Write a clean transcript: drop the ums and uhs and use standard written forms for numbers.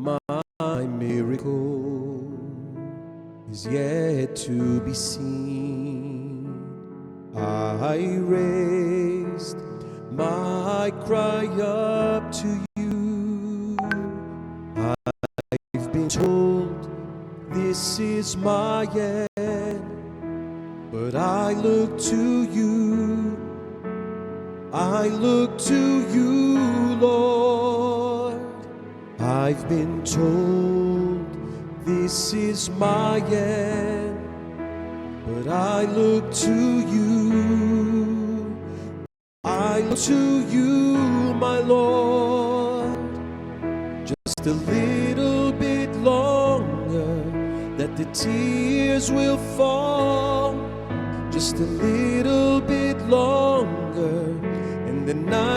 my miracle is yet to be seen. I raised my cry up to you. I've been told this is my end, but I look to you. I look to you, Lord. I've been told this is my end, but I look to you. I look to you, my Lord. Just a little bit longer, that the tears will fall. Just a little bit longer, and the night